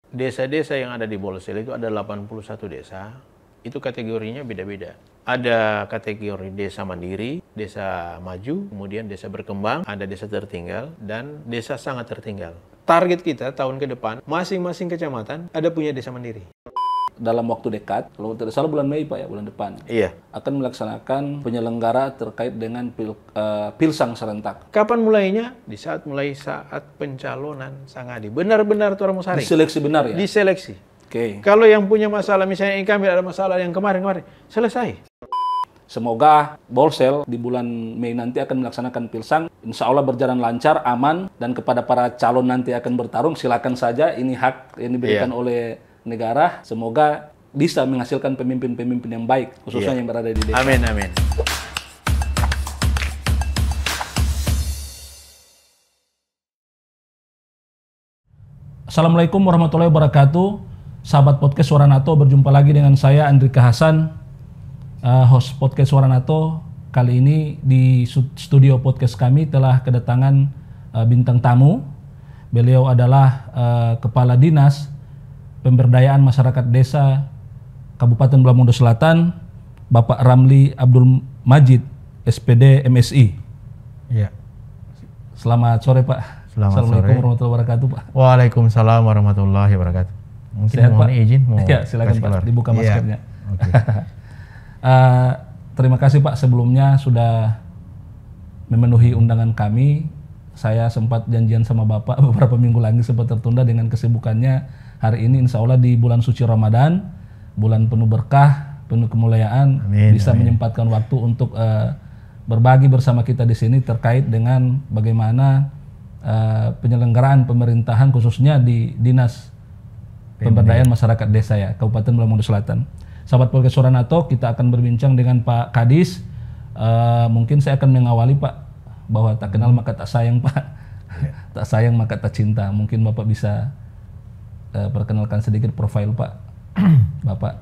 Desa-desa yang ada di Bolsel itu ada 81 desa, itu kategorinya beda-beda. Ada kategori desa mandiri, desa maju, kemudian desa berkembang, ada desa tertinggal, dan desa sangat tertinggal. Target kita tahun ke depan, masing-masing kecamatan ada punya desa mandiri. Dalam waktu dekat, kalau tidak salah bulan Mei Pak ya, bulan depan, Iya. akan melaksanakan penyelenggara terkait dengan pilsang serentak. Kapan mulainya? Di saat pencalonan Sangadi. Benar-benar orang mau saring. Diseleksi benar ya? Diseleksi. Oke. Kalau yang punya masalah, misalnya incumbent ada masalah yang kemarin-kemarin, selesai. Semoga Bolsel di bulan Mei nanti akan melaksanakan pilsang. Insya Allah berjalan lancar, aman, dan kepada para calon nanti akan bertarung, silakan saja. Ini hak yang diberikan oleh negara. Semoga bisa menghasilkan pemimpin-pemimpin yang baik, khususnya yang berada di desa. Amin, amin. Assalamualaikum warahmatullahi wabarakatuh. Sahabat podcast Suara NATO, berjumpa lagi dengan saya Andrika Hasan, host podcast Suara NATO. Kali ini di studio podcast kami telah kedatangan bintang tamu. Beliau adalah Kepala Dinas Pemberdayaan Masyarakat Desa Kabupaten Bulamondo Selatan, Bapak Ramli Abdul Majid, SPD MSI. Ya. Selamat sore Pak. sore. Assalamualaikum warahmatullahi wabarakatuh Pak. Waalaikumsalam warahmatullahi wabarakatuh. Mungkin Sehat, mohon Pak? izin mau Ya, silakan kasih Pak, keluar. dibuka maskernya. Oke. Terima kasih Pak sebelumnya sudah memenuhi undangan kami. Saya sempat janjian sama Bapak beberapa minggu lagi, sempat tertunda dengan kesibukannya. Hari ini insya Allah di bulan suci Ramadan, bulan penuh berkah, penuh kemuliaan, bisa menyempatkan waktu untuk berbagi bersama kita di sini terkait dengan bagaimana penyelenggaraan pemerintahan khususnya di Dinas Pemberdayaan Masyarakat Desa ya, Kabupaten Bulamondo Selatan. Sahabat podcast Suara NATO, kita akan berbincang dengan Pak Kadis. Mungkin saya akan mengawali Pak, bahwa tak kenal maka tak sayang Pak. Tak sayang maka tak cinta. Mungkin Bapak bisa perkenalkan sedikit profil Pak. Bapak.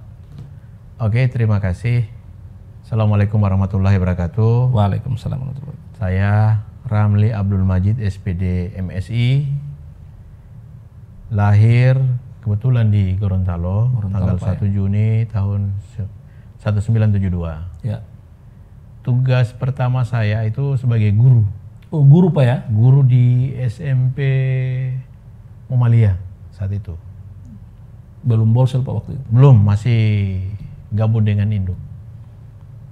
Oke, terima kasih. Assalamualaikum warahmatullahi wabarakatuh. Waalaikumsalam warahmatullahi wabarakatuh. Saya Ramli Abdul Majid, SPD MSI. Lahir kebetulan di Gorontalo, tanggal 1 Juni tahun 1972. Ya. Tugas pertama saya itu sebagai guru. Oh, guru Pak ya? Guru di SMP Muamalia saat itu. Belum Bolsel Pak waktu itu? Belum, masih gabung dengan Induk.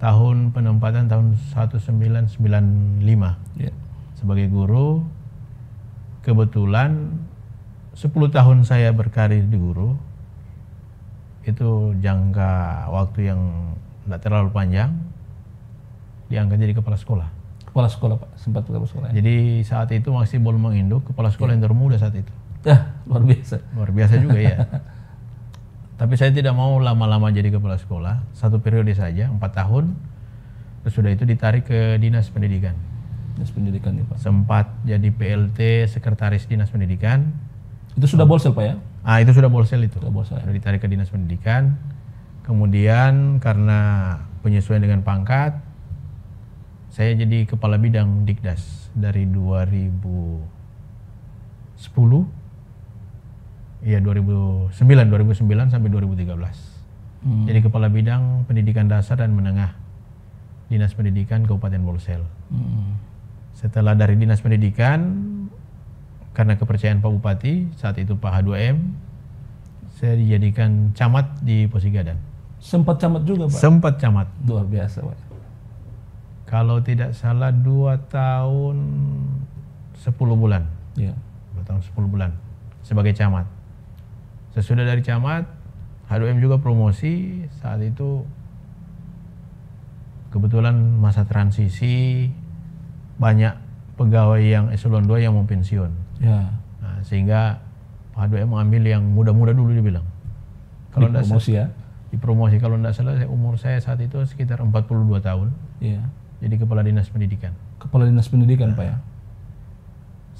Tahun penempatan tahun 1995. Ya. Sebagai guru, kebetulan 10 tahun saya berkarir di guru, itu jangka waktu yang tidak terlalu panjang, diangkat jadi kepala sekolah. Kepala sekolah Pak, sempat kepala sekolah ya? Jadi saat itu masih belum menginduk, kepala sekolah yang termuda saat itu. Luar biasa. Luar biasa juga ya. Tapi saya tidak mau lama-lama jadi kepala sekolah, 1 periode saja, 4 tahun. Terus sudah itu ditarik ke Dinas Pendidikan. Dinas Pendidikan ya Pak. Sempat jadi PLT, Sekretaris Dinas Pendidikan. Itu sudah Bolsel Pak ya? Itu sudah Bolsel itu. Sudah Bolsel. Sudah ditarik ke Dinas Pendidikan. Kemudian karena penyesuaian dengan pangkat, saya jadi kepala bidang Dikdas dari 2010. Iya, 2009 sampai 2013. Jadi kepala bidang pendidikan dasar dan menengah Dinas Pendidikan Kabupaten Bolsel. Setelah dari Dinas Pendidikan, karena kepercayaan Pak Bupati, saat itu Pak H2M, saya dijadikan camat di Posigadan. Sempat camat juga Pak? Sempat camat. Luar biasa Pak. Kalau tidak salah 2 tahun 10 bulan. Iya. 2 tahun 10 bulan sebagai camat. Sesudah dari camat, H2M juga promosi. Saat itu kebetulan masa transisi, banyak pegawai yang eselon 2 yang mau pensiun. Ya. Nah, sehingga Pak H2M mengambil yang muda-muda dulu dibilang. Kalau dipromosi ya? Dipromosi. Kalau tidak salah umur saya saat itu sekitar 42 tahun. Iya. Jadi kepala dinas pendidikan. Kepala dinas pendidikan Pak ya?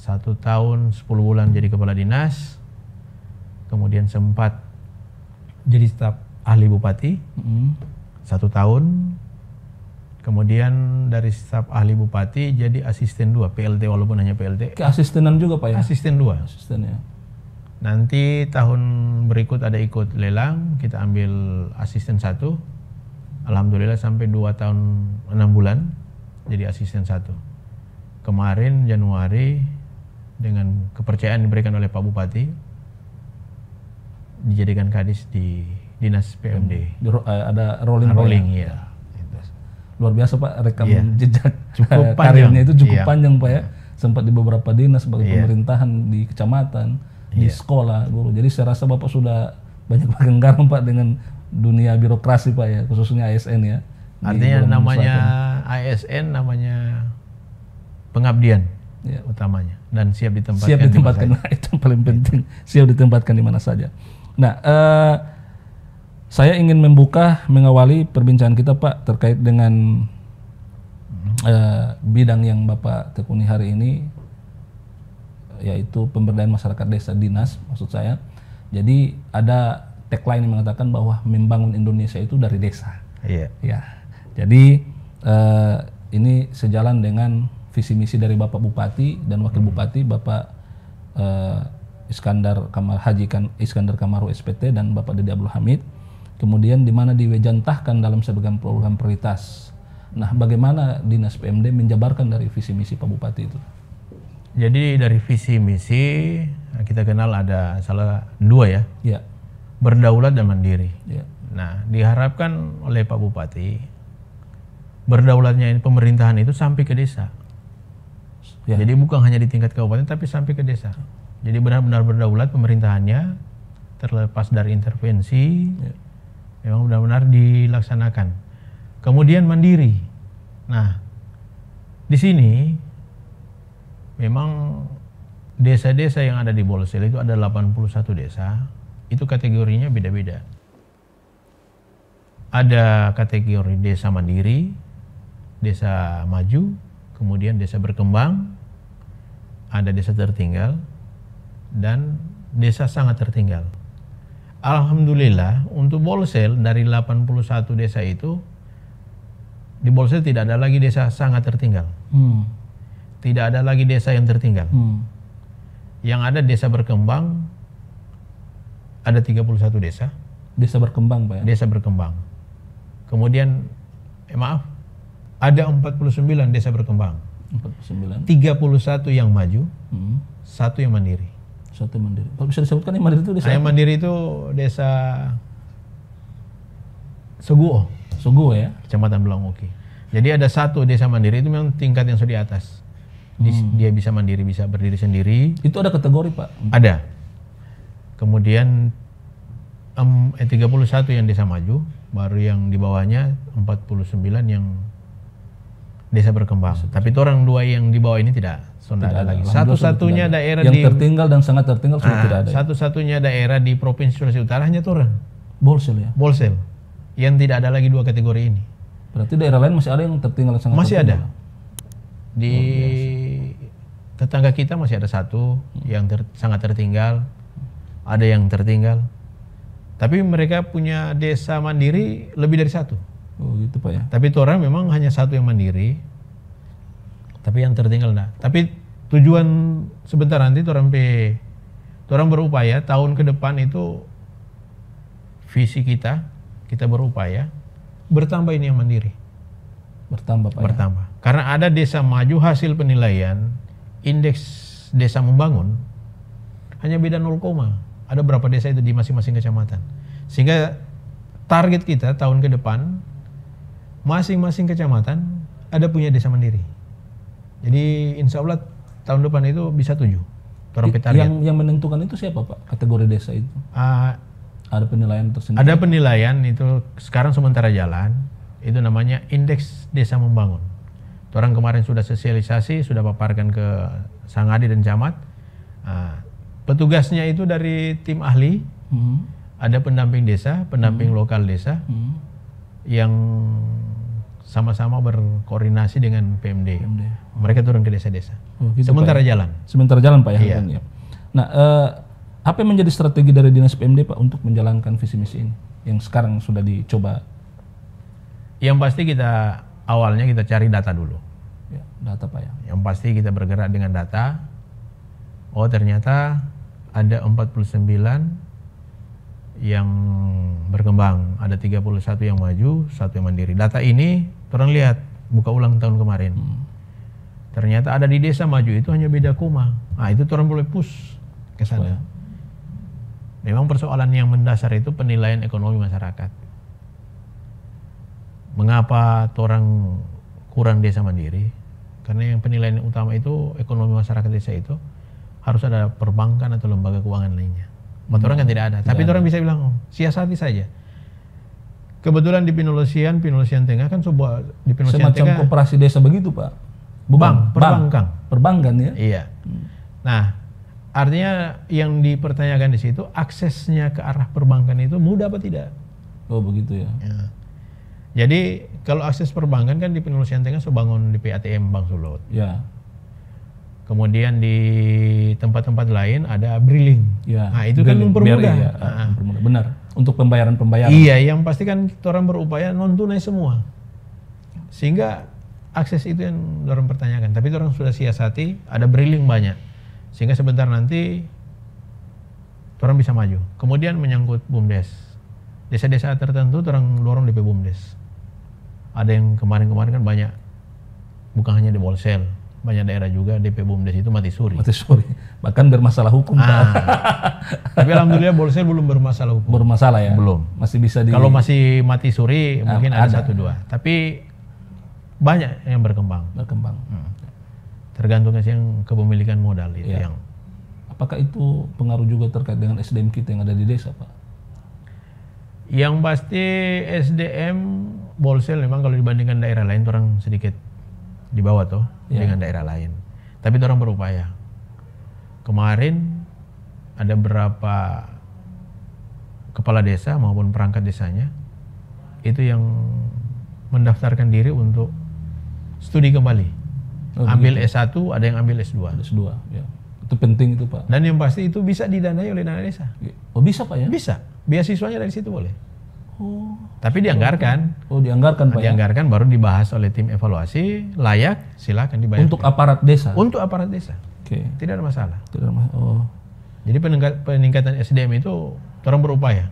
1 tahun 10 bulan jadi kepala dinas. Kemudian sempat jadi staf ahli bupati 1 tahun. Kemudian dari staf ahli bupati jadi asisten 2 PLT, walaupun hanya PLT. Keasistenan juga Pak ya? Asisten 2. Asisten ya. Nanti tahun berikut ada ikut lelang, kita ambil asisten 1. Alhamdulillah sampai 2 tahun 6 bulan jadi asisten 1. Kemarin Januari dengan kepercayaan diberikan oleh Pak Bupati dijadikan kadis di Dinas PMD. Ada rolling ya. Luar biasa Pak, rekam jejak cukup karirnya itu cukup panjang Pak ya. Sempat di beberapa dinas sebagai pemerintahan di kecamatan, di sekolah, guru. Jadi saya rasa Bapak sudah banyak pegang garam Pak dengan dunia birokrasi Pak ya, khususnya ASN ya. Artinya namanya ASN namanya pengabdian utamanya dan siap ditempatkan. Siap ditempatkan, itu yang paling penting. Siap ditempatkan di mana saja. Nah, saya ingin mengawali perbincangan kita Pak terkait dengan bidang yang Bapak tekuni hari ini, yaitu pemberdayaan masyarakat desa, dinas maksud saya. Jadi ada tagline yang mengatakan bahwa membangun Indonesia itu dari desa. Iya. Ya. Jadi ini sejalan dengan visi misi dari Bapak Bupati dan Wakil Bupati Bapak Iskandar Kamaru SPT dan Bapak Dede Abdul Hamid. Kemudian di mana diwejantahkan dalam sebagian program prioritas. Nah, bagaimana Dinas PMD menjabarkan dari visi misi Pak Bupati itu? Jadi dari visi misi kita kenal ada salah 2 ya. Ya. Berdaulat dan mandiri. Ya. Nah, diharapkan oleh Pak Bupati berdaulatnya ini pemerintahan itu sampai ke desa. Ya. Jadi bukan hanya di tingkat kabupaten tapi sampai ke desa. Jadi benar-benar berdaulat pemerintahannya, terlepas dari intervensi. Ya. Memang benar-benar dilaksanakan. Kemudian mandiri. Nah, di sini memang desa-desa yang ada di Bolsel itu ada 81 desa. Itu kategorinya beda-beda. Ada kategori desa mandiri, desa maju, kemudian desa berkembang, ada desa tertinggal, dan desa sangat tertinggal. Alhamdulillah untuk Bolsel dari 81 desa itu, di Bolsel tidak ada lagi desa sangat tertinggal. Tidak ada lagi desa yang tertinggal. Yang ada desa berkembang, ada 31 desa. Desa berkembang Pak ya? Desa berkembang. Kemudian, ada 49 desa berkembang. 49. 31 yang maju, 1 yang mandiri. 1 mandiri. Kalau bisa disebutkan yang mandiri itu desa? Yang mandiri itu desa Suguo. Suguo ya? Kecamatan Belangoki. Jadi ada 1 desa mandiri itu memang tingkat yang sudah di atas. Dia bisa mandiri, bisa berdiri sendiri. Itu ada kategori Pak? Ada. Kemudian 31 yang desa maju, baru yang di bawahnya 49 yang desa berkembang. Tapi itu orang 2 yang di bawah ini tidak ada lagi. Satu-satunya daerah yang tertinggal dan sangat tertinggal sudah tidak ada. Satu-satunya daerah di Provinsi Sulawesi Utara hanya Toran. Bolsel ya? Bolsel. Yang tidak ada lagi 2 kategori ini. Berarti daerah lain masih ada yang tertinggal dan sangat masih tertinggal? Ada. Di tetangga kita masih ada 1 yang sangat tertinggal. Ada yang tertinggal. Tapi mereka punya desa mandiri lebih dari 1. Oh gitu Pak ya. Tapi Toran memang hanya 1 yang mandiri. Tapi yang tertinggal enggak. Tapi tujuan sebentar nanti Toran berupaya tahun ke depan itu visi kita berupaya bertambah ini yang mandiri. Bertambah Pak. Bertambah. Karena ada desa maju hasil penilaian indeks desa membangun hanya beda 0, ada berapa desa itu di masing-masing kecamatan. Sehingga target kita tahun ke depan masing-masing kecamatan ada punya desa mandiri. Jadi insya Allah tahun depan itu bisa 7. Yang menentukan itu siapa Pak? Kategori desa itu? Ada penilaian tersendiri? Ada penilaian itu sekarang sementara jalan. Itu namanya indeks desa membangun. Orang kemarin sudah sosialisasi, sudah paparkan ke Sangadi dan Camat. Petugasnya itu dari tim ahli. Ada pendamping desa, pendamping lokal desa. Yang sama-sama berkoordinasi dengan PMD. Mereka turun ke desa-desa. Gitu, sementara Pak, jalan. Sementara jalan Pak ya. Iya. Nah, apa yang menjadi strategi dari Dinas PMD Pak untuk menjalankan visi misi ini yang sekarang sudah dicoba? Yang pasti awalnya kita cari data dulu. Data Pak ya. Yang pasti kita bergerak dengan data. Oh ternyata ada 49 yang berkembang, ada 31 yang maju, 1 yang mandiri. Data ini orang lihat buka ulang tahun kemarin. Ternyata ada di desa maju itu hanya beda koma. Nah, itu orang boleh push ke sana. Memang persoalan yang mendasar itu penilaian ekonomi masyarakat. Mengapa orang kurang desa mandiri? Karena yang penilaian utama itu ekonomi masyarakat desa itu harus ada perbankan atau lembaga keuangan lainnya. Orang kan tidak ada. Tapi orang bisa bilang, oh, siasati saja. Kebetulan di Pinolusian Tengah kan sebuah di Pinolusian semacam Tengah koperasi desa begitu, Pak. Perbankan. Perbankan ya? Iya. Nah, artinya yang dipertanyakan di situ aksesnya ke arah perbankan itu mudah apa tidak? Oh, begitu ya. Jadi kalau akses perbankan kan di Pinolusian Tengah bangun di PATM Bank Sulut. Ya. Kemudian di tempat-tempat lain ada Briling. Ya. Nah, itu kan mempermudah. Ya. Benar. Untuk pembayaran. Iya, yang pasti kan orang berupaya non tunai semua. Sehingga akses itu yang orang pertanyakan. Tapi orang sudah siasati, ada Briling banyak. Sehingga sebentar nanti orang bisa maju. Kemudian menyangkut BUMDes. Desa-desa tertentu orang dorong DP BUMDes. Ada yang kemarin-kemarin kan banyak, bukan hanya di Bolsel, banyak daerah juga DP BUMDes itu mati suri. Bahkan bermasalah hukum. Tapi alhamdulillah Bolsel belum bermasalah hukum. Bermasalah ya? Belum. Masih bisa Kalau masih mati suri mungkin ada 1-2. Tapi banyak yang berkembang. Tergantung yang kepemilikan modal itu yang. Apakah itu pengaruh juga terkait dengan SDM kita yang ada di desa, Pak? Yang pasti SDM Bolsel memang kalau dibandingkan daerah lain orang sedikit di bawah tuh dengan daerah lain. Tapi orang berupaya. Kemarin ada berapa kepala desa maupun perangkat desanya itu yang mendaftarkan diri untuk studi kembali. Ambil S1, ada yang ambil S2. S2, ya. Itu penting itu, Pak. Dan yang pasti itu bisa didanai oleh dana desa. Oh, bisa, Pak ya? Bisa. Beasiswanya dari situ boleh. Tapi dianggarkan. Oh, dianggarkan, Pak. Dianggarkan baru dibahas oleh tim evaluasi, layak, silakan dibayar. Untuk aparat desa. Untuk aparat desa. Oke. Tidak ada masalah. Oh. Jadi peningkatan SDM itu orang berupaya.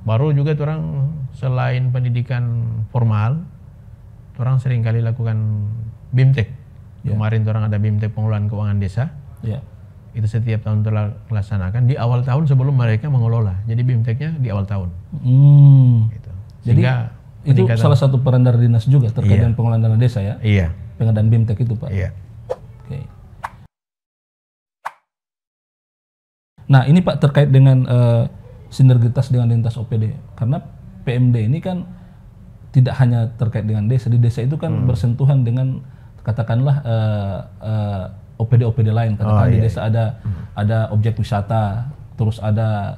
Baru juga orang selain pendidikan formal, orang sering kali lakukan BIMTEK. Kemarin orang ada BIMTEK pengelolaan keuangan desa. Itu setiap tahun telah dilaksanakan di awal tahun sebelum mereka mengelola. Jadi BIMTEK-nya di awal tahun. Gitu. Jadi itu salah satu peran dari dinas juga terkait dengan pengelolaan dana desa ya? Iya. Pengadaan BIMTEK itu, Pak? Iya. Oke. Nah, ini Pak terkait dengan sinergitas dengan lintas OPD. Karena PMD ini kan tidak hanya terkait dengan desa. Di desa itu kan bersentuhan dengan katakanlah OPD-OPD lain. Katakanlah di desa ada objek wisata, terus ada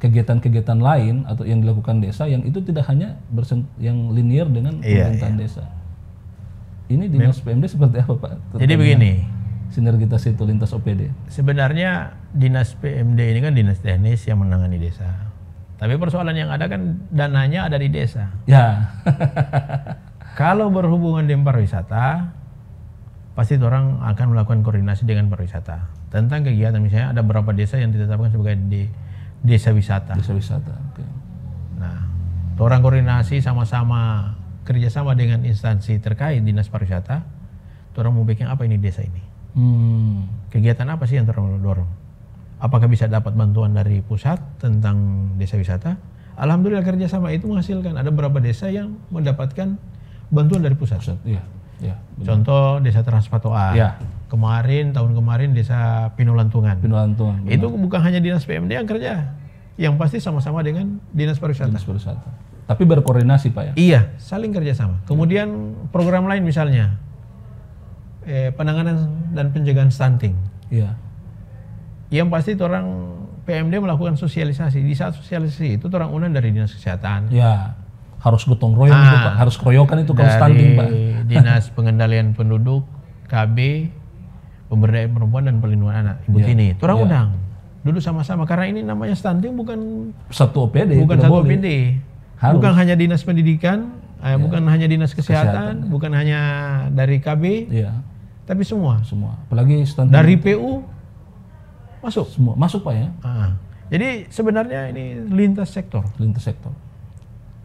kegiatan-kegiatan lain atau yang dilakukan desa yang itu tidak hanya yang linear dengan pemerintahan desa. Ini dinas PMD seperti apa, Pak? Jadi begini, sinergitas itu lintas OPD. Sebenarnya dinas PMD ini kan dinas teknis yang menangani desa. Tapi persoalan yang ada kan dananya ada di desa. Ya. Kalau berhubungan dengan pariwisata, pasti orang akan melakukan koordinasi dengan pariwisata tentang kegiatan. Misalnya ada beberapa desa yang ditetapkan sebagai desa wisata. Desa wisata. Okay. Nah, orang koordinasi sama-sama kerjasama dengan instansi terkait dinas pariwisata. Orang mau bikin apa ini desa ini? Kegiatan apa sih yang orang dorong? Apakah bisa dapat bantuan dari pusat tentang desa wisata? Alhamdulillah kerjasama itu menghasilkan. Ada beberapa desa yang mendapatkan bantuan dari pusat. Iya. Contoh desa Transpatoa. Tahun kemarin desa Pinolantungan. Itu bukan hanya dinas PMD yang kerja, yang pasti sama-sama dengan dinas pariwisata. Tapi berkoordinasi, Pak ya? Iya, saling kerjasama. Kemudian program lain misalnya penanganan dan pencegahan stunting. Iya. Yang pasti orang PMD melakukan sosialisasi. Di saat sosialisasi itu orang undang dari dinas kesehatan. Ya, harus gotong royong itu, Pak. Harus keroyokan itu kalau stunting, Pak. Dinas pengendalian penduduk, KB, pemberdayaan perempuan dan perlindungan anak, Ibu Tini. Itu orang undang. Duduk sama-sama karena ini namanya stunting bukan satu OPD, bukan satu OPD. Harus. Bukan hanya dinas pendidikan, bukan hanya dinas kesehatan, bukan hanya dari KB. tapi semua. Apalagi stunting Dari PU masuk. semua masuk Pak ya. Jadi sebenarnya ini lintas sektor.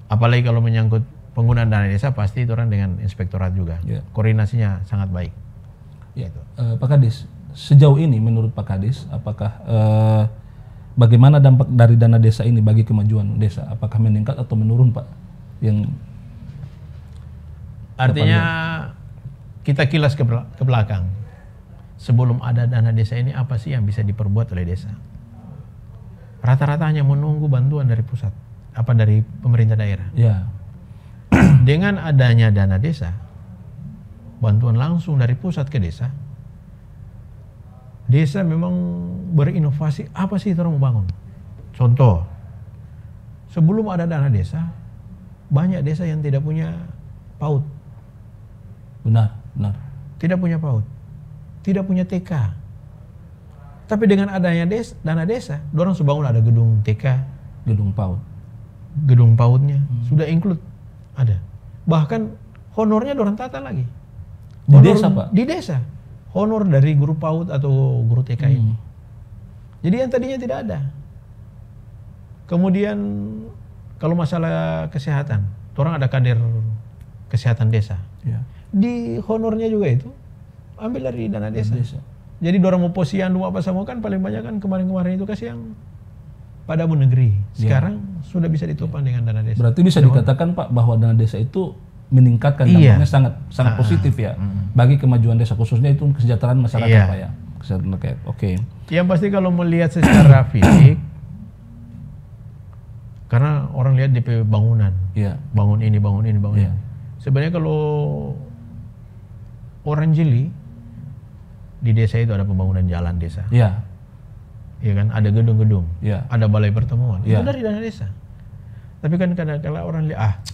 Apalagi kalau menyangkut penggunaan dana desa pasti itu orang dengan inspektorat juga. Koordinasinya sangat baik. Ya. Pak Kadis, sejauh ini menurut Pak Kadis, apakah bagaimana dampak dari dana desa ini bagi kemajuan desa? Apakah meningkat atau menurun Pak? Yang artinya kita kilas ke belakang. Sebelum ada dana desa ini apa sih yang bisa diperbuat oleh desa? Rata-rata hanya menunggu bantuan dari pusat, dari pemerintah daerah. Ya. Dengan adanya dana desa, bantuan langsung dari pusat ke desa, desa memang berinovasi apa sih itu orang mau bangun. Contoh, sebelum ada dana desa, banyak desa yang tidak punya PAUD. Benar. Tidak punya PAUD, tidak punya TK. Tapi dengan adanya dana desa, dorang sudah bangun ada gedung TK, gedung PAUD. Gedung PAUD-nya sudah include ada. Bahkan honornya dorang tata lagi. Di desa Pak? Di desa. Honor dari guru PAUD atau guru TK ini. Jadi yang tadinya tidak ada. Kemudian kalau masalah kesehatan, orang ada kader kesehatan desa. Ya. Di honornya juga itu ambil dari dana desa. Jadi orang mau posyandu apa sama kan paling banyak kan kemarin-kemarin itu kasih yang pada negeri. Sekarang sudah bisa ditopang dengan dana desa. Berarti bisa dikatakan Pak bahwa dana desa itu meningkatkan dampaknya sangat positif ya bagi kemajuan desa, khususnya itu kesejahteraan masyarakat Pak ya. Kesejahteraan rakyat. Oke. Yang pasti kalau melihat secara fisik, karena orang lihat DP bangunan, bangun ini. Sebenarnya kalau orang jeli di desa itu ada pembangunan jalan desa. Iya kan, ada gedung-gedung, ada balai pertemuan, itu dari dana desa. Tapi kan kadang-kadang orang lihat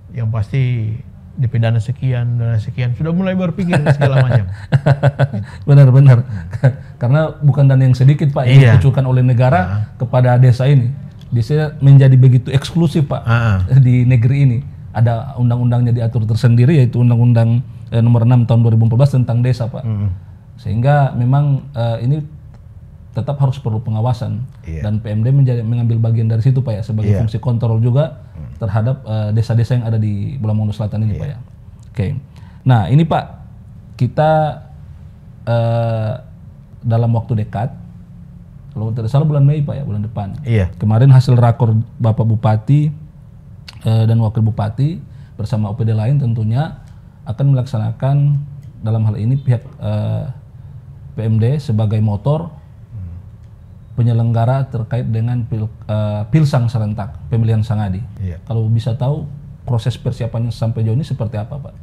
yang pasti DP dana sekian, sudah mulai berpikir segala macam. Benar. Karena bukan dana yang sedikit Pak yang dikucurkan oleh negara kepada desa ini. Desa menjadi begitu eksklusif Pak di negeri ini. Ada undang-undangnya diatur tersendiri, yaitu Undang-Undang Nomor 6 tahun 2014 tentang desa Pak. Sehingga memang ini tetap harus perlu pengawasan dan PMD mengambil bagian dari situ Pak ya, sebagai fungsi kontrol juga terhadap desa-desa yang ada di Pulau Mangunkuto Selatan ini Pak ya. Oke. Nah ini Pak, kita dalam waktu dekat, kalau tidak salah bulan Mei Pak ya, bulan depan. Kemarin hasil rakor Bapak Bupati dan Wakil Bupati bersama OPD lain tentunya akan melaksanakan dalam hal ini pihak PMD sebagai motor penyelenggara terkait dengan Pilsang serentak pemilihan Sangadi. Kalau bisa tahu proses persiapannya sampai jauh ini seperti apa Pak?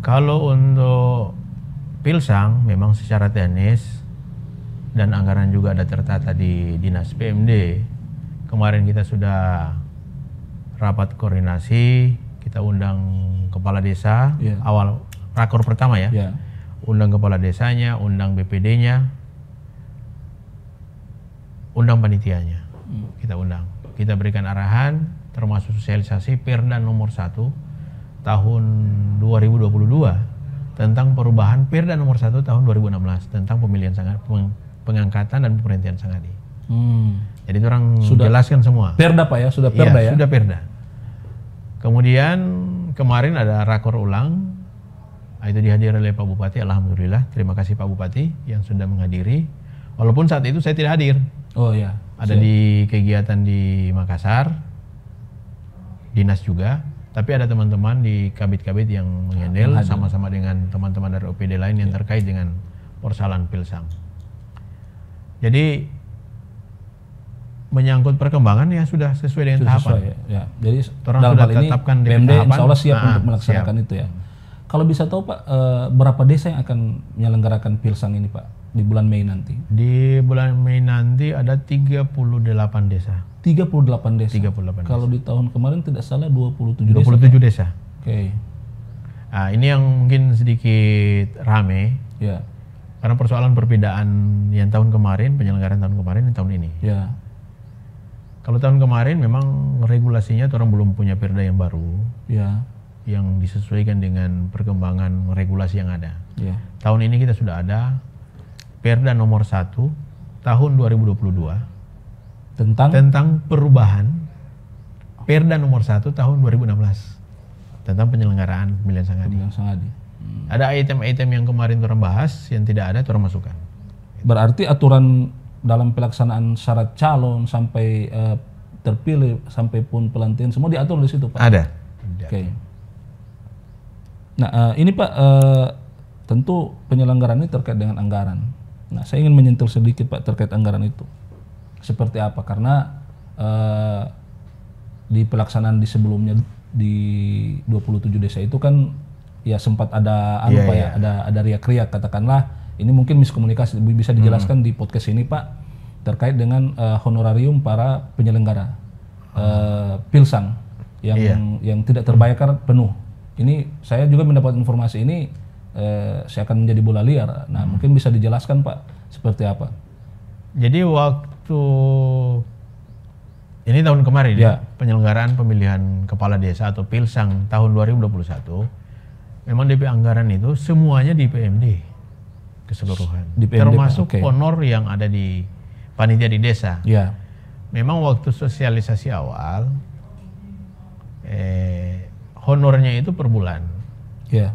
Kalau untuk Pilsang memang secara teknis dan anggaran juga ada tertata di Dinas PMD. Kemarin kita sudah rapat koordinasi, kita undang kepala desa, awal rakor pertama ya. Undang kepala desanya, undang BPD-nya, undang panitianya. Kita undang. Kita berikan arahan termasuk sosialisasi Perda nomor 1 tahun 2022 tentang perubahan Perda nomor 1 tahun 2016 tentang pemilihan pengangkatan dan pemberhentian Sangadi. Jadi itu orang sudah jelaskan semua. Perda Pak ya, sudah Perda ya? Sudah Perda. Kemudian kemarin ada rakor ulang, itu dihadiri oleh Pak Bupati. Alhamdulillah, terima kasih Pak Bupati yang sudah menghadiri. Walaupun saat itu saya tidak hadir. Ada di kegiatan di Makassar, dinas juga. Tapi ada teman-teman di kabit-kabit yang menghandle sama-sama dengan teman-teman dari OPD lain yang terkait dengan persoalan Pilsang. Jadi menyangkut perkembangan ya sudah sesuai dengan tahapan. Jadi orang dalam sudah hal ini tetapkan PMD insya Allah siap untuk melaksanakan siap. itu ya. Kalau bisa tahu Pak, berapa desa yang akan menyelenggarakan Pilsang ini Pak di bulan Mei nanti? Di bulan Mei nanti ada 38 desa. 38 desa. 38 Kalau di tahun kemarin tidak salah 27 desa. Oke. Nah, ini yang mungkin sedikit rame. Karena persoalan perbedaan yang tahun kemarin, penyelenggaraan tahun kemarin dan tahun ini. Kalau tahun kemarin memang regulasinya orang belum punya perda yang baru. yang disesuaikan dengan perkembangan regulasi yang ada. Ya. Tahun ini kita sudah ada Perda nomor 1 tahun 2022 tentang perubahan Perda nomor 1 tahun 2016 tentang penyelenggaraan pemilihan sangadi. Ada item-item yang kemarin orang bahas yang tidak ada orang masukkan. Berarti aturan dalam pelaksanaan syarat calon sampai terpilih sampai pun pelantikan semua diatur di situ, Pak? Ada. Oke. Nah, ini Pak, tentu penyelenggaraan ini terkait dengan anggaran. Nah, saya ingin menyentuh sedikit Pak terkait anggaran itu. Seperti apa? Karena di pelaksanaan di sebelumnya di 27 desa itu kan ya sempat ada Pak ya, ada riak-riak katakanlah. Ini mungkin miskomunikasi, bisa dijelaskan di podcast ini Pak terkait dengan honorarium para penyelenggara Pilsang yang tidak terbayarkan penuh. Ini saya juga mendapat informasi ini saya akan menjadi bola liar. Nah, mungkin bisa dijelaskan Pak seperti apa? Jadi waktu ini tahun kemarin ya, penyelenggaraan pemilihan kepala desa atau Pilsang tahun 2021 memang DP anggaran itu semuanya di PMD keseluruhan. Di PMD, termasuk honor yang ada di panitia di desa. Ya. Memang waktu sosialisasi awal honornya itu per bulan. Ya.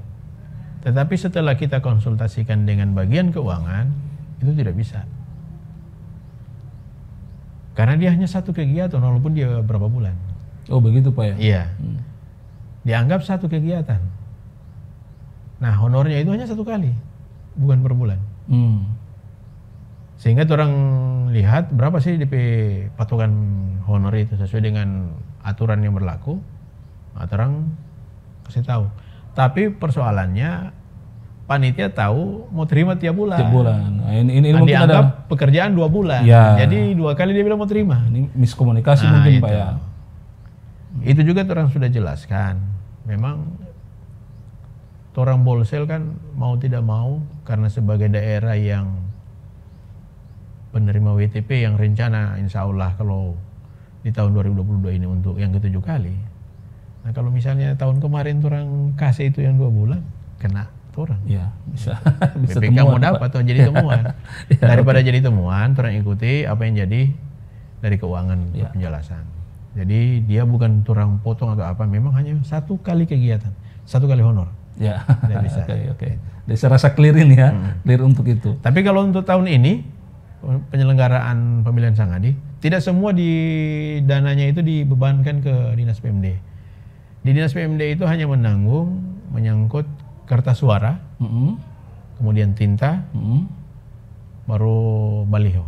Tetapi setelah kita konsultasikan dengan bagian keuangan itu tidak bisa. Karena dia hanya satu kegiatan walaupun dia berapa bulan. Oh begitu Pak ya? Iya. Dianggap satu kegiatan. Nah honornya itu hanya satu kali, bukan per bulan. Sehingga orang lihat berapa sih DP patokan honor itu sesuai dengan aturan yang berlaku. Nah, orang kasih tahu. Tapi persoalannya panitia tahu mau terima tiap bulan. Tiap bulan. Nah, ini mungkin dianggap ada pekerjaan 2 bulan. Ya. Jadi 2 kali dia bilang mau terima. Ini miskomunikasi mungkin itu. Pak ya. Itu juga orang sudah jelaskan. Memang orang Bolsel kan mau tidak mau karena sebagai daerah yang penerima WTP yang rencana insya Allah kalau di tahun 2022 ini untuk yang ke-7 kali. Nah kalau misalnya tahun kemarin orang kasih itu yang 2 bulan, kena orang. Ya, bisa BPK mau dapat atau jadi temuan. Ya, daripada jadi temuan, orang ikuti apa yang jadi dari keuangan penjelasan. Jadi dia bukan orang potong atau apa, memang hanya 1 kali kegiatan, 1 kali honor. Ya, tidak bisa. Oke. Saya rasa clear ini ya, clear untuk itu. Tapi kalau untuk tahun ini penyelenggaraan pemilihan sangadi, tidak semua di dananya itu dibebankan ke Dinas PMD. Di Dinas PMD itu hanya menanggung menyangkut kertas suara, kemudian tinta, baru baliho.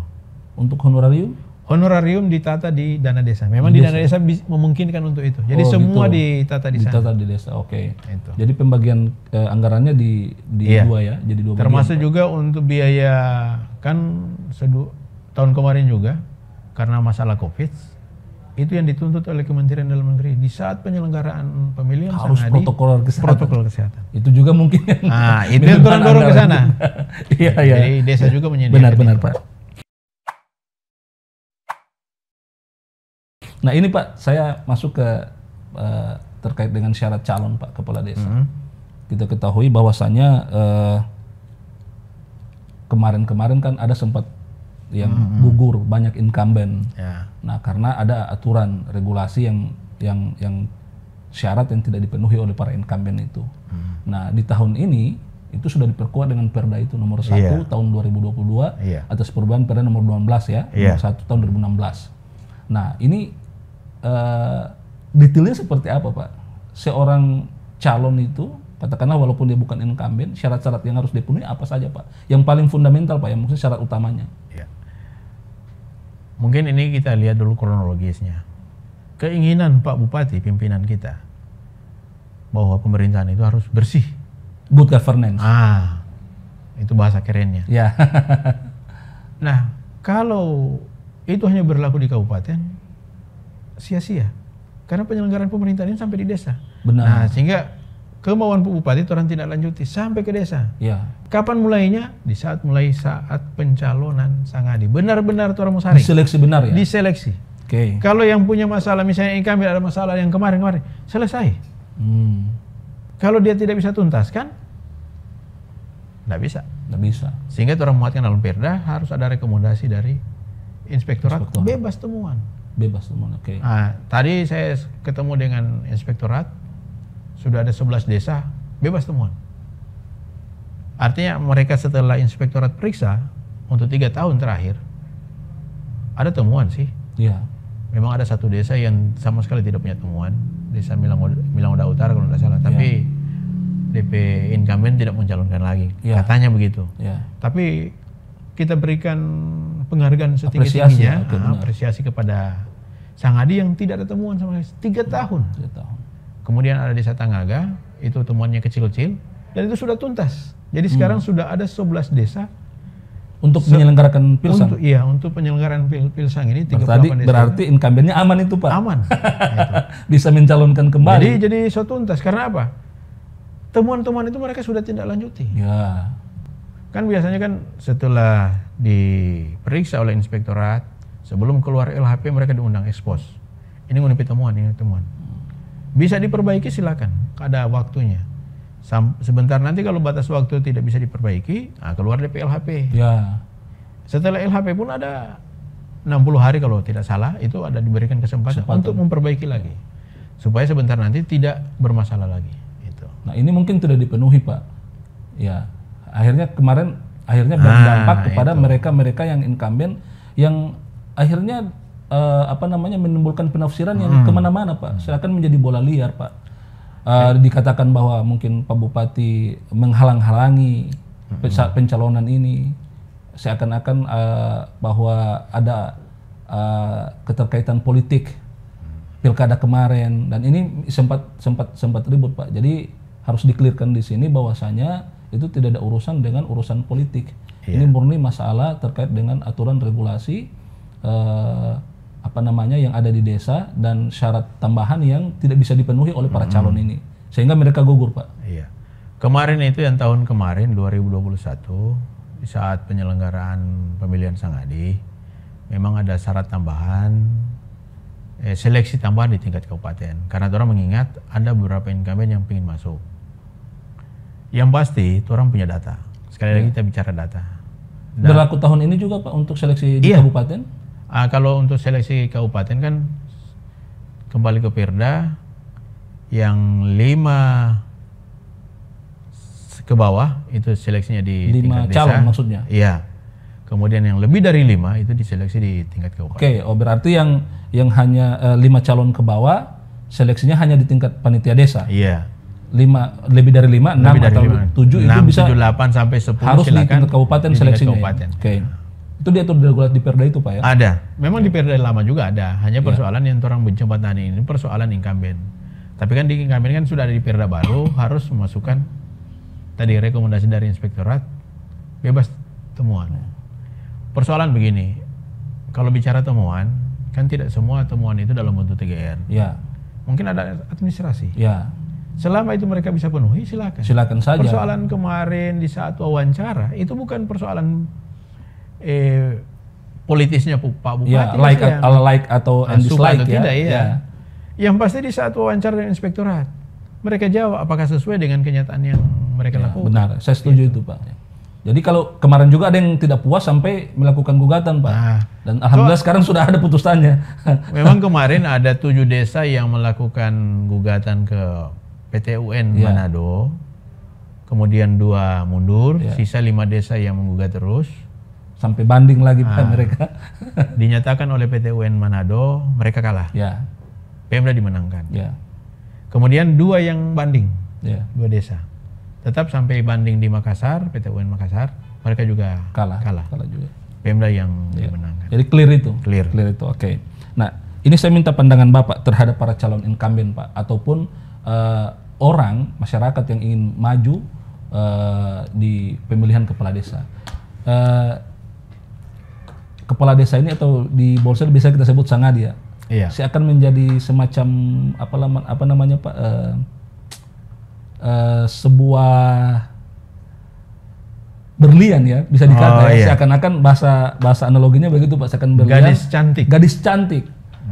Untuk honorarium? Honorarium ditata di dana desa. Memang di dana desa memungkinkan untuk itu. Jadi semua gitu. Ditata di sana. Ditata di desa, oke. Jadi pembagian anggarannya di 2 ya, jadi 2 bagian. Termasuk juga untuk biaya kan tahun kemarin juga karena masalah COVID itu yang dituntut oleh Kementerian Dalam Negeri di saat penyelenggaraan pemilihan harus protokol kesehatan. Itu juga mungkin. Nah, itu yang dorong ke sana. Iya. Jadi desa juga menyediakan. Benar Pak. Nah ini Pak, saya masuk ke terkait dengan syarat calon Pak Kepala Desa. Kita ketahui bahwasannya kemarin-kemarin kan ada sempat yang gugur banyak incumbent. Ya. Nah karena ada aturan regulasi yang syarat yang tidak dipenuhi oleh para incumbent itu. Nah di tahun ini itu sudah diperkuat dengan Perda itu nomor 1 tahun 2022 atas perubahan Perda nomor 12 ya, nomor 1 tahun 2016. Nah ini detailnya seperti apa Pak? Seorang calon itu katakanlah walaupun dia bukan incumbent, syarat-syarat yang harus dipenuhi apa saja Pak? Yang paling fundamental Pak, yang maksudnya syarat utamanya. Ya. Mungkin ini kita lihat dulu kronologisnya. Keinginan Pak Bupati, pimpinan kita, bahwa pemerintahan itu harus bersih. Good governance. Itu bahasa kerennya. Ya. Nah, kalau itu hanya berlaku di kabupaten, sia-sia. Karena penyelenggaraan pemerintahan ini sampai di desa. Benar. Nah, sehingga kemauan Pak Bupati itu orang tidak lanjuti sampai ke desa. Ya. Kapan mulainya? Di saat pencalonan sangadi. Benar-benar orang mau saring. Diseleksi benar ya? Diseleksi. Oke. Kalau yang punya masalah misalnya incumbent ada masalah yang kemarin-kemarin, selesai. Kalau dia tidak bisa tuntaskan, nggak bisa. Nggak bisa. Sehingga itu orang muatkan dalam perda harus ada rekomendasi dari inspektorat. Bebas temuan. Bebas temuan, oke. Nah, tadi saya ketemu dengan inspektorat, sudah ada 11 desa bebas temuan. Artinya mereka setelah inspektorat periksa untuk 3 tahun terakhir ada temuan sih. Iya. Memang ada satu desa yang sama sekali tidak punya temuan, desa Milanggoda Utara kalau tidak salah. Tapi DP incumbent tidak mencalonkan lagi, katanya begitu. Tapi kita berikan penghargaan setinggi-tingginya, apresiasi kepada Sang Adi yang tidak ada temuan sama sekali 3 tahun. 3 tahun. Kemudian ada desa Tangaga, itu temuannya kecil-kecil dan itu sudah tuntas. Jadi sekarang sudah ada 11 desa untuk menyelenggarakan pilsang. Untuk penyelenggaraan pilsang ini 38 desa. Berarti incumbentnya aman itu, Pak. Aman. Bisa mencalonkan kembali. Jadi so tuntas karena apa? Temuan-temuan itu mereka sudah tindak lanjuti. Ya. Kan biasanya kan setelah diperiksa oleh inspektorat, sebelum keluar LHP mereka diundang ekspos. Ini mengenai temuan, ini temuan. Bisa diperbaiki silakan, ada waktunya. Sebentar nanti kalau batas waktu tidak bisa diperbaiki, keluar DP LHP. Ya. Setelah LHP pun ada 60 hari kalau tidak salah, itu ada diberikan kesempatan untuk memperbaiki lagi. Supaya sebentar nanti tidak bermasalah lagi. Nah, ini mungkin tidak dipenuhi, Pak. Ya. Akhirnya berdampak kepada mereka yang incumbent yang akhirnya menimbulkan penafsiran yang kemana-mana, Pak. Seakan menjadi bola liar, Pak. Dikatakan bahwa mungkin Pak Bupati menghalang-halangi pencalonan ini, seakan-akan bahwa ada keterkaitan politik pilkada kemarin, dan ini sempat ribut, Pak. Jadi harus dikelirkan di sini bahwasanya itu tidak ada urusan dengan urusan politik. Ini murni masalah terkait dengan aturan regulasi yang ada di desa dan syarat tambahan yang tidak bisa dipenuhi oleh para calon ini, sehingga mereka gugur, Pak. Iya. Kemarin itu yang tahun kemarin 2021 di saat penyelenggaraan pemilihan Sang Adi memang ada syarat tambahan, seleksi tambahan di tingkat kabupaten karena orang mengingat ada beberapa incumbent yang ingin masuk. Yang pasti itu orang punya data. Sekali lagi kita bicara data. Berlaku tahun ini juga, Pak, untuk seleksi di kabupaten? Kalau untuk seleksi kabupaten kan kembali ke Perda yang 5 ke bawah itu seleksinya di tingkat desa. 5 calon maksudnya? Iya. Kemudian yang lebih dari 5 itu diseleksi di tingkat kabupaten. Oke, berarti yang hanya 5 calon ke bawah seleksinya hanya di tingkat panitia desa? Iya. 5 lebih dari 5, 6 atau 7 itu bisa 7, 8 sampai 10 harus di tingkat kabupaten seleksinya. Oke. Itu diatur di regulasi di Perda itu, Pak, ya? Ada. Memang di Perda lama juga ada. Hanya persoalan yang orang menjembatani ini persoalan incumbent. Tapi kan di incumbent kan sudah ada di Perda baru harus memasukkan tadi rekomendasi dari inspektorat bebas temuan. Persoalan begini. Kalau bicara temuan, kan tidak semua temuan itu dalam bentuk TGR. Ya. Mungkin ada administrasi. Ya. Selama itu mereka bisa penuhi, silakan. Silakan saja. Persoalan kemarin di saat wawancara itu bukan persoalan politisnya Pak Bupati. Ya, like atau dislike, ya. Tidak, ya. Yang pasti di saat wawancara dengan inspektorat, mereka jawab apakah sesuai dengan kenyataan yang mereka lakukan. Benar, saya setuju itu, Pak. Jadi kalau kemarin juga ada yang tidak puas sampai melakukan gugatan, Pak. Dan alhamdulillah sekarang sudah ada putusannya. Memang kemarin ada 7 desa yang melakukan gugatan ke PT UN Manado, kemudian 2 mundur, sisa 5 desa yang menggugat terus. Sampai banding lagi, Pak, mereka. Dinyatakan oleh PT UN Manado, mereka kalah. Ya. Pemda dimenangkan. Ya. Kemudian 2 yang banding, 2 desa. Tetap sampai banding di Makassar, PT UN Makassar, mereka juga kalah juga. Pemda yang dimenangkan. Jadi clear itu? Clear itu, oke. Nah, ini saya minta pandangan Bapak terhadap para calon incumbent, Pak, ataupun orang masyarakat yang ingin maju di pemilihan kepala desa. Kepala desa ini atau di Bolsel bisa kita sebut Sang Adi, ya. Iya. Saya akan menjadi semacam apa namanya, Pak, sebuah berlian, ya, bisa dikata, ya. Seakan-akan bahasa analoginya begitu, Pak. Seakan berlian. Gadis cantik.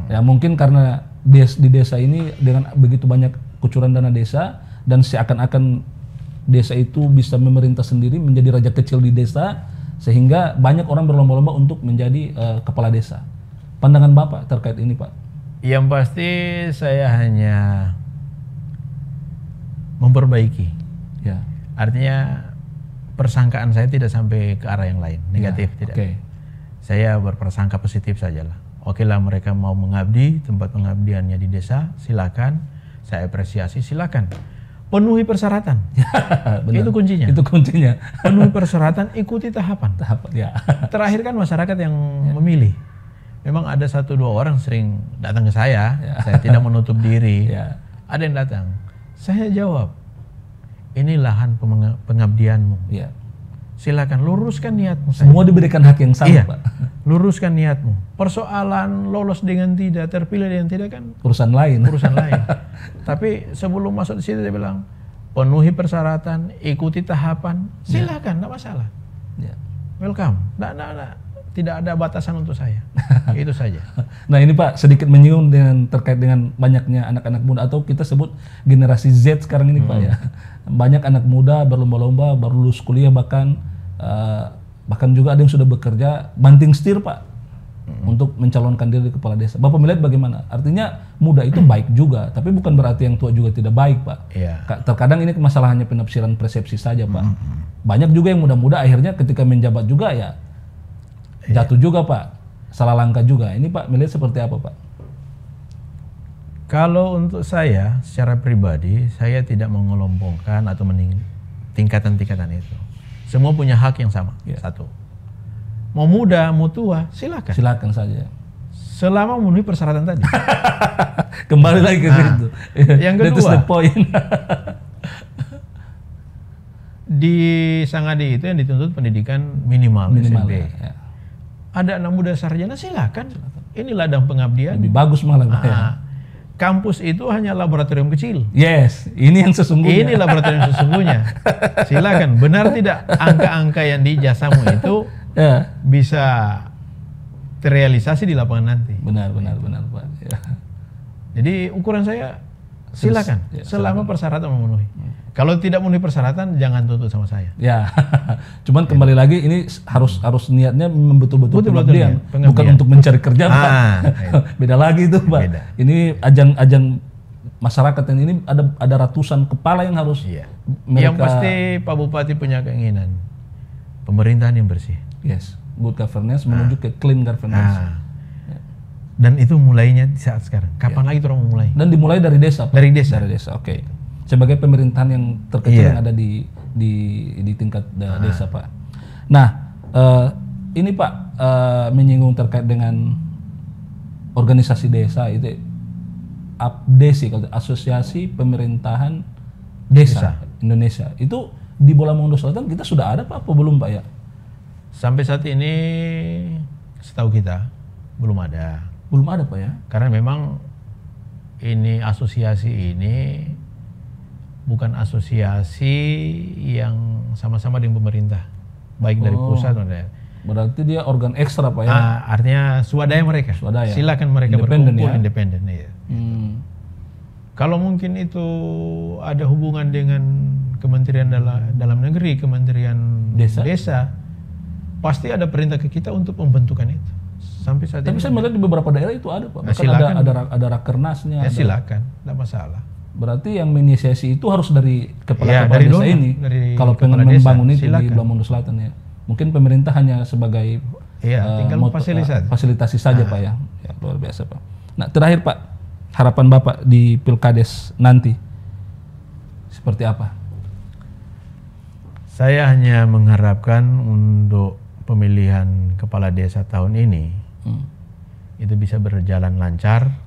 Ya, mungkin karena di desa ini dengan begitu banyak kucuran dana desa dan seakan-akan desa itu bisa memerintah sendiri, menjadi raja kecil di desa, sehingga banyak orang berlomba-lomba untuk menjadi kepala desa. Pandangan Bapak terkait ini, Pak? Yang pasti saya hanya memperbaiki. Ya. Artinya persangkaan saya tidak sampai ke arah yang lain, negatif Ya, tidak. okay. Saya berprasangka positif sajalah. Oke lah, mereka mau mengabdi, tempat pengabdiannya di desa, silakan. Saya apresiasi, silakan. Penuhi persyaratan. Benar. Itu kuncinya. Itu kuncinya. Penuhi persyaratan, ikuti tahapan. Tahapan, ya. Terakhir kan masyarakat yang memilih. Memang ada 1-2 orang sering datang ke saya. Saya tidak menutup diri. Ya. Ada yang datang. Saya jawab, ini lahan pengabdianmu. Ya. Silakan luruskan niatmu. Semua diberikan hak yang sama, Iya. Pak. Luruskan niatmu. Persoalan lolos dengan tidak, terpilih dengan tidak kan Urusan lain. urusan lain. Tapi sebelum masuk di situ dia bilang, penuhi persyaratan, ikuti tahapan, silakan, tidak masalah. Ya. Welcome. Tidak ada batasan untuk saya. Itu saja. Nah ini Pak, sedikit menyinggung terkait dengan banyaknya anak-anak muda, atau kita sebut generasi Z sekarang ini Pak ya. Banyak anak muda berlomba-lomba, baru lulus kuliah, bahkan juga ada yang sudah bekerja banting setir Pak untuk mencalonkan diri kepala desa. Bapak melihat bagaimana? Artinya muda itu baik juga, tapi bukan berarti yang tua juga tidak baik Pak. Iya. Terkadang ini masalahannya penafsiran persepsi saja Pak. Banyak juga yang muda-muda akhirnya ketika menjabat juga ya jatuh juga Pak, salah langkah juga. Ini Pak melihat seperti apa Pak? Kalau untuk saya secara pribadi, saya tidak mengelompokkan atau tingkatan-tingkatan itu. Semua punya hak yang sama. Ya. Satu. Mau muda, mau tua, silakan. Silakan saja. Selama memenuhi persyaratan tadi. Kembali lagi ke situ. Yang kedua, that is the point. Di Sangadi itu yang dituntut pendidikan minimal SMP. Ya. Ada anak muda sarjana, silakan. Ini ladang pengabdian. Lebih bagus malah Pak. Ya. Kampus itu hanya laboratorium kecil. Yes, ini yang sesungguhnya. Ini laboratorium sesungguhnya. Silakan. Benar tidak angka-angka yang di jasamu itu Ya. bisa terrealisasi di lapangan nanti? Benar Pak. Ya. Jadi ukuran saya silakan. Ya, selama persyaratan memenuhi. Kalau tidak memenuhi persyaratan, jangan tuntut sama saya. Ya, cuman kembali lagi ini harus niatnya betul-betul pengabdian, pengabdian, bukan untuk mencari kerja Pak. Itu. Beda lagi itu Pak. Beda. Ini ajang masyarakat yang ini ada ratusan kepala yang harus Yang pasti Pak Bupati punya keinginan pemerintahan yang bersih. Yes, good governance menuju ke clean governance. Dan itu mulainya di saat sekarang. Kapan lagi orang mau mulai? Dan dimulai dari desa Pak. Dari desa. Oke. Sebagai pemerintahan yang terkecil yang ada di tingkat desa Pak. Nah, ini Pak menyinggung terkait dengan organisasi desa itu APDESI, Asosiasi Pemerintahan Desa Indonesia. Itu di Bolamongondo Selatan kita sudah ada Pak apa belum Pak ya? Sampai saat ini setahu kita belum ada. Belum ada Pak ya? Karena memang ini asosiasi ini bukan asosiasi yang sama-sama dengan pemerintah, baik dari pusat maupun daerah. Berarti dia organ ekstra Pak ya? Artinya swadaya mereka. Swadaya. Silakan mereka Independen, berkumpul ya? independen. Ya. Kalau mungkin itu ada hubungan dengan Kementerian Dalam Negeri, Kementerian Desa, pasti ada perintah ke kita untuk pembentukan itu. Sampai saat Tapi ini. saya melihat di beberapa daerah itu ada Pak. Bahkan silakan. ada rakernasnya. Ya silakan, tidak masalah. Berarti yang menginisiasi itu harus dari kepala dari desa dona, ini. dari Kalau pengen kepala desa, membangun itu silakan. di Bolamongondo Selatan ya. Mungkin pemerintah hanya sebagai tinggal fasilitasi saja Pak ya. Ya. Luar biasa Pak. Nah terakhir Pak, harapan Bapak di Pilkades nanti seperti apa? Saya hanya mengharapkan untuk pemilihan kepala desa tahun ini itu bisa berjalan lancar,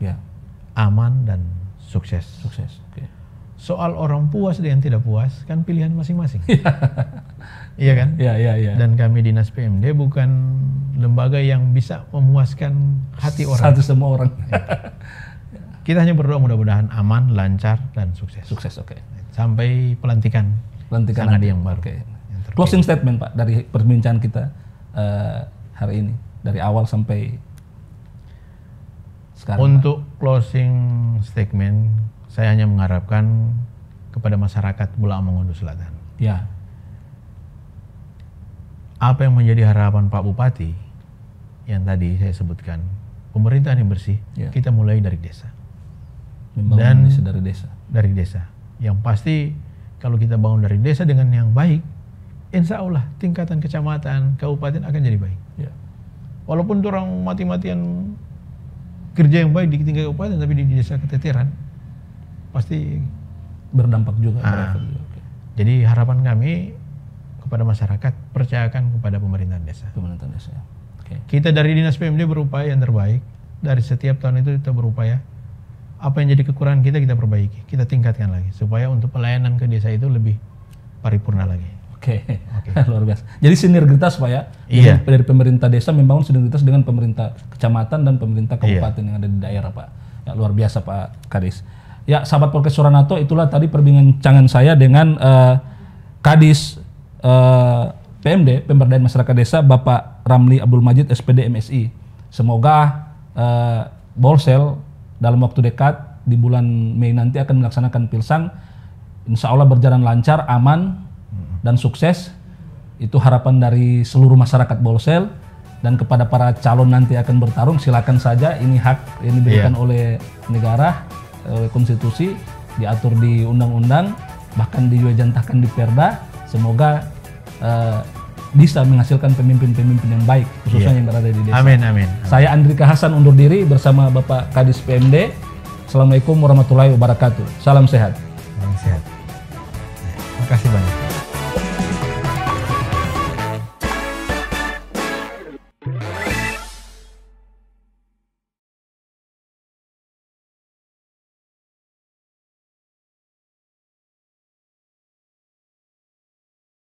aman dan sukses. Okay. Soal orang puas dan yang tidak puas kan pilihan masing-masing. Iya kan? Iya. Dan kami Dinas PMD bukan lembaga yang bisa memuaskan hati orang. Satu semua orang. Kita hanya berdoa mudah-mudahan aman, lancar dan sukses. Sukses, oke. Sampai pelantikan Sangadi yang baru. Okay. Closing statement Pak dari perbincangan kita hari ini dari awal sampai sekarang. Untuk closing statement, saya hanya mengharapkan kepada masyarakat Bula Mangundu Selatan. Ya. Apa yang menjadi harapan Pak Bupati yang tadi saya sebutkan, pemerintahan yang bersih, Ya. kita mulai dari desa. Membangun desa dari desa. Dari desa. Yang pasti kalau kita bangun dari desa dengan yang baik, insya Allah tingkatan kecamatan, kabupaten akan jadi baik. Ya. Walaupun orang mati-matian kerja yang baik di tingkat kabupaten, tapi di desa keteteran, pasti Berdampak juga. Berefek juga. Oke. Jadi harapan kami kepada masyarakat, percayakan kepada pemerintahan desa. Pemerintahan desa. Oke. Kita dari Dinas PMD berupaya yang terbaik. Dari setiap tahun itu kita berupaya. Apa yang jadi kekurangan kita perbaiki, kita tingkatkan lagi supaya untuk pelayanan ke desa itu lebih paripurna lagi. Oke. Luar biasa. Jadi sinergitas Pak ya. Iya. Dari pemerintah desa membangun sinergitas dengan pemerintah kecamatan dan pemerintah kabupaten yang ada di daerah Pak. Ya, luar biasa Pak Kadis. Ya, sahabat podcast Suranato, itulah tadi perbincangan saya dengan Kadis PMD, Pemberdayaan Masyarakat Desa, Bapak Ramli Abdul Majid, SPD MSI. Semoga Bolsel dalam waktu dekat di bulan Mei nanti akan melaksanakan Pilsang. Insya Allah berjalan lancar, aman, dan sukses. Itu harapan dari seluruh masyarakat Bolsel. Dan kepada para calon nanti akan bertarung, silakan saja. Ini hak yang diberikan oleh negara, oleh konstitusi, diatur di undang-undang, bahkan diwajantahkan di Perda. Semoga bisa menghasilkan pemimpin-pemimpin yang baik, khususnya yang berada di desa. Amin, amin. Saya Andrika Hasan undur diri bersama Bapak Kadis PMD. Assalamualaikum warahmatullahi wabarakatuh. Salam sehat. Salam sehat. Terima kasih banyak.